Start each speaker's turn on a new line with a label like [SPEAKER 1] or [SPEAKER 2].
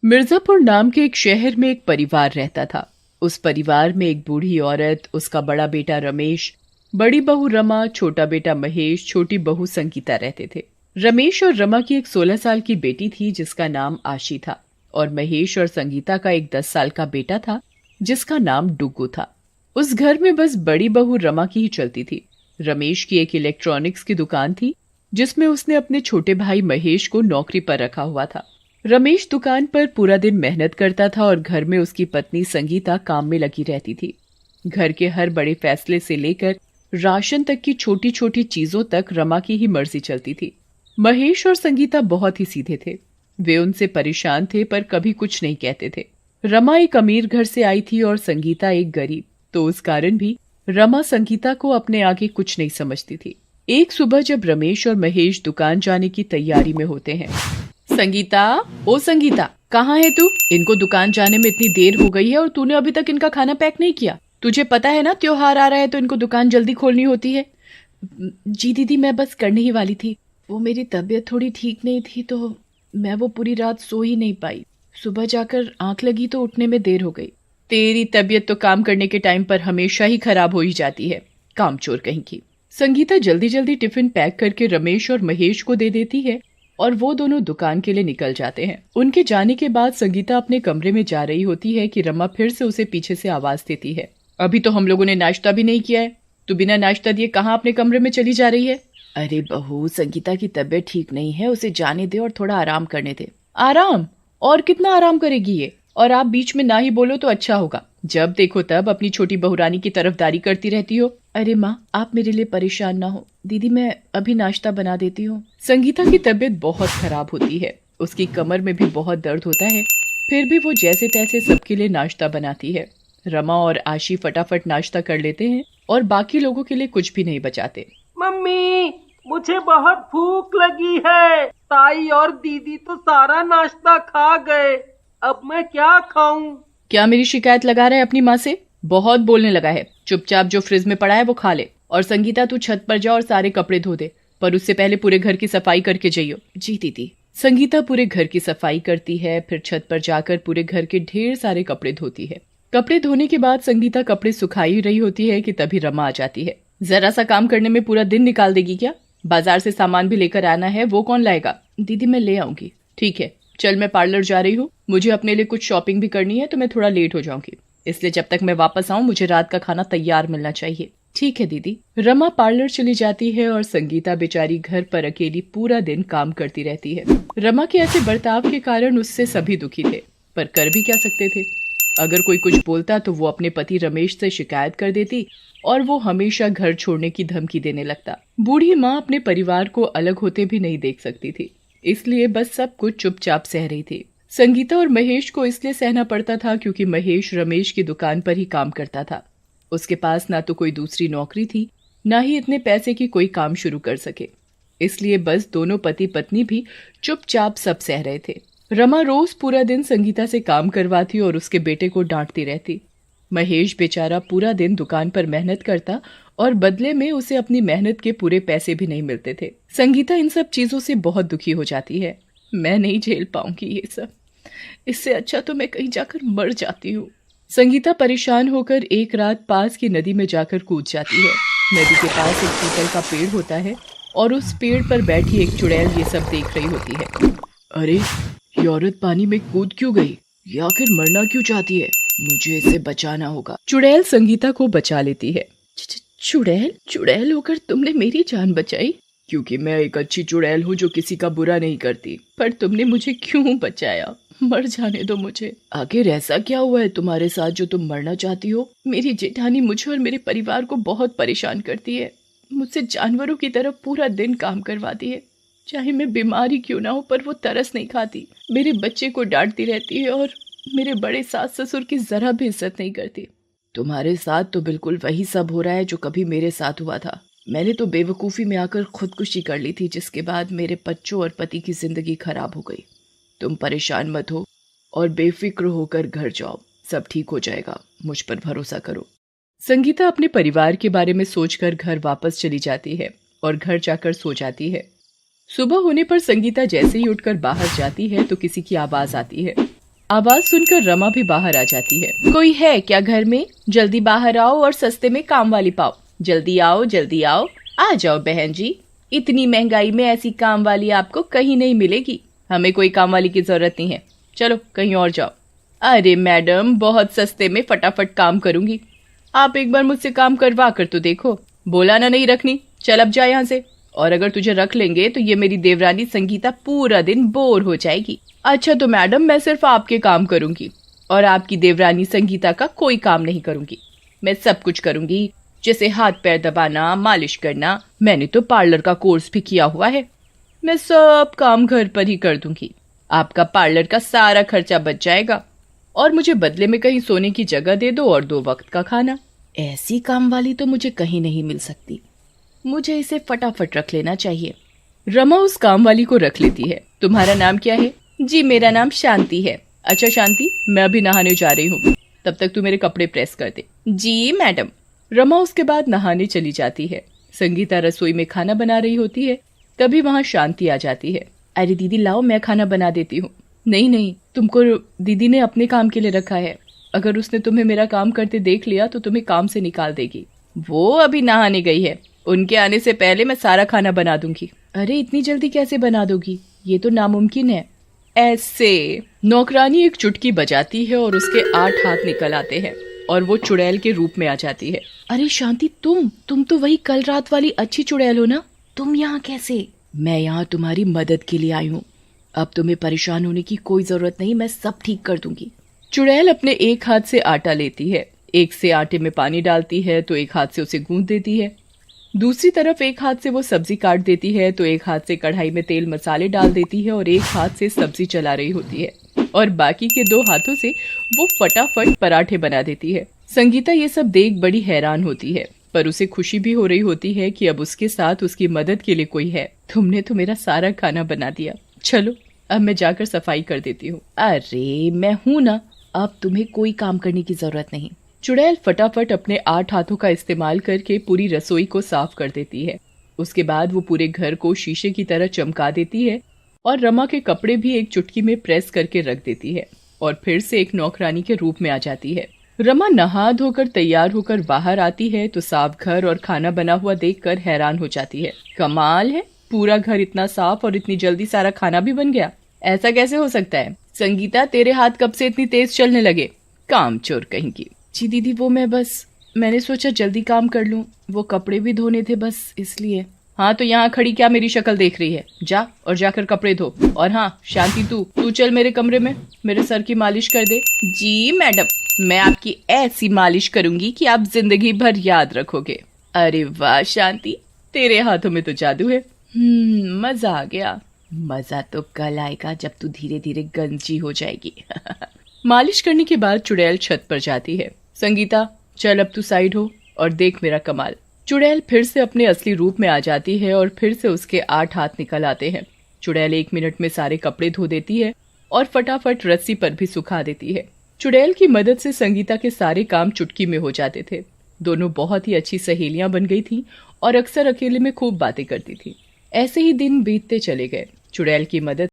[SPEAKER 1] मिर्जापुर नाम के एक शहर में एक परिवार रहता था। उस परिवार में एक बूढ़ी औरत, उसका बड़ा बेटा रमेश, बड़ी बहू रमा, छोटा बेटा महेश, छोटी बहू संगीता रहते थे। रमेश और रमा की एक 16 साल की बेटी थी जिसका नाम आशी था, और महेश और संगीता का एक 10 साल का बेटा था जिसका नाम डुग्गू था। उस घर में बस बड़ी बहू रमा की ही चलती थी। रमेश की एक इलेक्ट्रॉनिक्स की दुकान थी जिसमें उसने अपने छोटे भाई महेश को नौकरी पर रखा हुआ था। रमेश दुकान पर पूरा दिन मेहनत करता था और घर में उसकी पत्नी संगीता काम में लगी रहती थी। घर के हर बड़े फैसले से लेकर राशन तक की छोटी छोटी चीजों तक रमा की ही मर्जी चलती थी। महेश और संगीता बहुत ही सीधे थे। वे उनसे परेशान थे पर कभी कुछ नहीं कहते थे। रमा एक अमीर घर से आई थी और संगीता एक गरीब, तो उस कारण भी रमा संगीता को अपने आगे कुछ नहीं समझती थी। एक सुबह जब रमेश और महेश दुकान जाने की तैयारी में होते हैं, संगीता, ओ संगीता, कहाँ है तू? इनको दुकान जाने में इतनी देर हो गई है और तूने अभी तक इनका खाना पैक नहीं किया। तुझे पता है ना त्योहार आ रहा है तो इनको दुकान जल्दी खोलनी होती है। जी दीदी, मैं बस करने ही वाली थी। वो मेरी तबीयत थोड़ी ठीक नहीं थी तो मैं वो पूरी रात सो ही नहीं पाई। सुबह जाकर आंख लगी तो उठने में देर हो गई। तेरी तबीयत तो काम करने के टाइम पर हमेशा ही खराब हो ही जाती है, कामचोर कहीं की। संगीता जल्दी जल्दी टिफिन पैक करके रमेश और महेश को दे देती है और वो दोनों दुकान के लिए निकल जाते हैं। उनके जाने के बाद संगीता अपने कमरे में जा रही होती है कि रमा फिर से उसे पीछे से आवाज देती है, अभी तो हम लोगों ने नाश्ता भी नहीं किया है। तू बिना नाश्ता दिए कहाँ अपने कमरे में चली जा रही है? अरे बहू, संगीता की तबीयत ठीक नहीं है, उसे जाने दे और थोड़ा आराम करने दे। आराम? और कितना आराम करेगी ये? और आप बीच में ना ही बोलो तो अच्छा होगा। जब देखो तब अपनी छोटी बहुरानी की तरफदारी करती रहती हो। अरे माँ, आप मेरे लिए परेशान ना हो। दीदी, मैं अभी नाश्ता बना देती हूँ। संगीता की तबीयत बहुत खराब होती है, उसकी कमर में भी बहुत दर्द होता है, फिर भी वो जैसे तैसे सबके लिए नाश्ता बनाती है। रमा और आशी फटाफट नाश्ता कर लेते हैं और बाकी लोगों के लिए कुछ भी नहीं बचाते।
[SPEAKER 2] मम्मी, मुझे बहुत भूख लगी है। ताई और दीदी तो सारा नाश्ता खा गए, अब मैं क्या खाऊं?
[SPEAKER 1] क्या मेरी शिकायत लगा रहा है अपनी माँ से? बहुत बोलने लगा है। चुपचाप जो फ्रिज में पड़ा है वो खा ले। और संगीता, तू छत पर जा और सारे कपड़े धो दे, पर उससे पहले पूरे घर की सफाई करके जाइयो। जी दीदी। संगीता पूरे घर की सफाई करती है, फिर छत पर जाकर पूरे घर के ढेर सारे कपड़े धोती है। कपड़े धोने के बाद संगीता कपड़े सुखाई रही होती है कि तभी रमा आ जाती है। जरा सा काम करने में पूरा दिन निकाल देगी क्या? बाजार से सामान भी लेकर आना है, वो कौन लाएगा? दीदी, मैं ले आऊंगी। ठीक है, चल मैं पार्लर जा रही हूँ, मुझे अपने लिए कुछ शॉपिंग भी करनी है तो मैं थोड़ा लेट हो जाऊंगी, इसलिए जब तक मैं वापस आऊं मुझे रात का खाना तैयार मिलना चाहिए। ठीक है दीदी। रमा पार्लर चली जाती है और संगीता बेचारी घर पर अकेली पूरा दिन काम करती रहती है। रमा के ऐसे बर्ताव के कारण उससे सभी दुखी थे, पर कर भी क्या सकते थे। अगर कोई कुछ बोलता तो वो अपने पति रमेश से शिकायत कर देती और वो हमेशा घर छोड़ने की धमकी देने लगता। बूढ़ी माँ अपने परिवार को अलग होते भी नहीं देख सकती थी, इसलिए बस सब कुछ चुपचाप सह रही थी। संगीता और महेश को इसलिए सहना पड़ता था क्योंकि महेश रमेश की दुकान पर ही काम करता था। उसके पास ना तो कोई दूसरी नौकरी थी, ना ही इतने पैसे की कोई काम शुरू कर सके, इसलिए बस दोनों पति पत्नी भी चुपचाप सब सह रहे थे। रमा रोज पूरा दिन संगीता से काम करवाती और उसके बेटे को डांटती रहती। महेश बेचारा पूरा दिन दुकान पर मेहनत करता और बदले में उसे अपनी मेहनत के पूरे पैसे भी नहीं मिलते थे। संगीता इन सब चीजों से बहुत दुखी हो जाती है। मैं नहीं झेल पाऊंगी ये सब, इससे अच्छा तो मैं कहीं जाकर मर जाती हूँ। संगीता परेशान होकर एक रात पास की नदी में जाकर कूद जाती है। नदी के पास एक पीपल का पेड़ होता है और उस पेड़ पर बैठी एक चुड़ैल ये सब देख रही होती है। अरे, ये औरत पानी में कूद क्यों गई? ये आखिर मरना क्यों चाहती है? मुझे इसे बचाना होगा। चुड़ैल संगीता को बचा लेती है। चुड़ैल? चुड़ैल होकर तुमने मेरी जान बचाई? क्योंकि मैं एक अच्छी चुड़ैल हूँ जो किसी का बुरा नहीं करती। पर तुमने मुझे क्यों बचाया? मर जाने दो मुझे। आखिर ऐसा क्या हुआ है तुम्हारे साथ जो तुम मरना चाहती हो? मेरी जेठानी मुझे और मेरे परिवार को बहुत परेशान करती है। मुझसे जानवरों की तरह पूरा दिन काम करवाती है। चाहे मैं बीमारी क्यों ना हो, पर वो तरस नहीं खाती। मेरे बच्चे को डांटती रहती है और मेरे बड़े सास ससुर की जरा भी इज्जत नहीं करती। तुम्हारे साथ तो बिल्कुल वही सब हो रहा है जो कभी मेरे साथ हुआ था। मैंने तो बेवकूफ़ी में आकर खुदकुशी कर ली थी, जिसके बाद मेरे बच्चों और पति की जिंदगी खराब हो गई। तुम परेशान मत हो और बेफिक्र होकर घर जाओ, सब ठीक हो जाएगा, मुझ पर भरोसा करो। संगीता अपने परिवार के बारे में सोचकर घर वापस चली जाती है और घर जाकर सो जाती है। सुबह होने पर संगीता जैसे ही उठकर बाहर जाती है तो किसी की आवाज आती है। आवाज सुनकर रमा भी बाहर आ जाती है। कोई है क्या घर में? जल्दी बाहर आओ और सस्ते में काम वाली पाओ। जल्दी आओ जल्दी आओ। आ जाओ बहन जी, इतनी महंगाई में ऐसी काम वाली आपको कहीं नहीं मिलेगी। हमें कोई काम वाली की जरूरत नहीं है, चलो कहीं और जाओ। अरे मैडम, बहुत सस्ते में फटाफट काम करूंगी, आप एक बार मुझसे काम करवा कर तो देखो। बोला ना नहीं रखनी, चल अब जा यहाँ से। और अगर तुझे रख लेंगे तो ये मेरी देवरानी संगीता पूरा दिन बोर हो जाएगी। अच्छा तो मैडम, मैं सिर्फ आपके काम करूंगी और आपकी देवरानी संगीता का कोई काम नहीं करूंगी। मैं सब कुछ करूंगी, जैसे हाथ पैर दबाना, मालिश करना। मैंने तो पार्लर का कोर्स भी किया हुआ है। मैं सब काम घर पर ही कर दूंगी। आपका पार्लर का सारा खर्चा बच जाएगा और मुझे बदले में कहीं सोने की जगह दे दो और 2 वक्त का खाना। ऐसी काम वाली तो मुझे कहीं नहीं मिल सकती, मुझे इसे फटाफट रख लेना चाहिए। रमा उस काम वाली को रख लेती है। तुम्हारा नाम क्या है? जी मेरा नाम शांति है। अच्छा शांति, मैं अभी नहाने जा रही हूँ, तब तक तू मेरे कपड़े प्रेस कर दे। जी मैडम। रमा उसके बाद नहाने चली जाती है। संगीता रसोई में खाना बना रही होती है, तभी वहाँ शांति आ जाती है। अरे दीदी लाओ, मैं खाना बना देती हूँ। नहीं नहीं, तुमको दीदी ने अपने काम के लिए रखा है, अगर उसने तुम्हें मेरा काम करते देख लिया तो तुम्हें काम से निकाल देगी। वो अभी नहाने गई है, उनके आने से पहले मैं सारा खाना बना दूंगी। अरे इतनी जल्दी कैसे बना दोगी, ये तो नामुमकिन है। ऐसे नौकरानी एक चुटकी बजाती है और उसके 8 हाथ निकल आते हैं और वो चुड़ैल के रूप में आ जाती है। अरे शांति, तुम तो वही कल रात वाली अच्छी चुड़ैल हो ना? तुम यहाँ कैसे? मैं यहाँ तुम्हारी मदद के लिए आई हूँ, अब तुम्हें परेशान होने की कोई जरूरत नहीं, मैं सब ठीक कर दूंगी। चुड़ैल अपने एक हाथ से आटा लेती है, एक से आटे में पानी डालती है तो एक हाथ से उसे गूंथ देती है, दूसरी तरफ एक हाथ से वो सब्जी काट देती है तो एक हाथ से कढ़ाई में तेल मसाले डाल देती है और एक हाथ से सब्जी चला रही होती है और बाकी के 2 हाथों से वो फटाफट पराठे बना देती है। संगीता ये सब देख बड़ी हैरान होती है, पर उसे खुशी भी हो रही होती है कि अब उसके साथ उसकी मदद के लिए कोई है। तुमने तो मेरा सारा खाना बना दिया, चलो अब मैं जाकर सफाई कर देती हूँ। अरे मैं हूं ना, अब तुम्हें कोई काम करने की जरूरत नहीं। चुड़ैल फटाफट अपने 8 हाथों का इस्तेमाल करके पूरी रसोई को साफ कर देती है। उसके बाद वो पूरे घर को शीशे की तरह चमका देती है और रमा के कपड़े भी एक चुटकी में प्रेस करके रख देती है और फिर से एक नौकरानी के रूप में आ जाती है। रमा नहा धोकर तैयार होकर बाहर आती है तो साफ घर और खाना बना हुआ देखकर हैरान हो जाती है। कमाल है, पूरा घर इतना साफ और इतनी जल्दी सारा खाना भी बन गया, ऐसा कैसे हो सकता है? संगीता, तेरे हाथ कब से इतनी तेज चलने लगे? काम चोर कहीं की। जी दीदी, वो मैंने सोचा जल्दी काम कर लूं, वो कपड़े भी धोने थे बस इसलिए। हाँ तो यहाँ खड़ी क्या मेरी शक्ल देख रही है? जा और जाकर कपड़े धो। और हाँ शांति, तू चल मेरे कमरे में, मेरे सर की मालिश कर दे। जी मैडम, मैं आपकी ऐसी मालिश करूंगी कि आप जिंदगी भर याद रखोगे। अरे वाह शांति, तेरे हाथों में तो जादू है। मजा आ गया। मजा तो कल आएगा जब तू धीरे धीरे गंजी हो जाएगी। मालिश करने के बाद चुड़ैल छत पर जाती है। संगीता, चल अब तू साइड हो और देख मेरा कमाल। चुड़ैल फिर से अपने असली रूप में आ जाती है और फिर से उसके 8 हाथ निकल आते हैं। चुड़ैल 1 मिनट में सारे कपड़े धो देती है और फटाफट रस्सी पर भी सुखा देती है। चुड़ैल की मदद से संगीता के सारे काम चुटकी में हो जाते थे। दोनों बहुत ही अच्छी सहेलियां बन गई थीं और अक्सर अकेले में खूब बातें करती थी। ऐसे ही दिन बीतते चले गए। चुड़ैल की मदद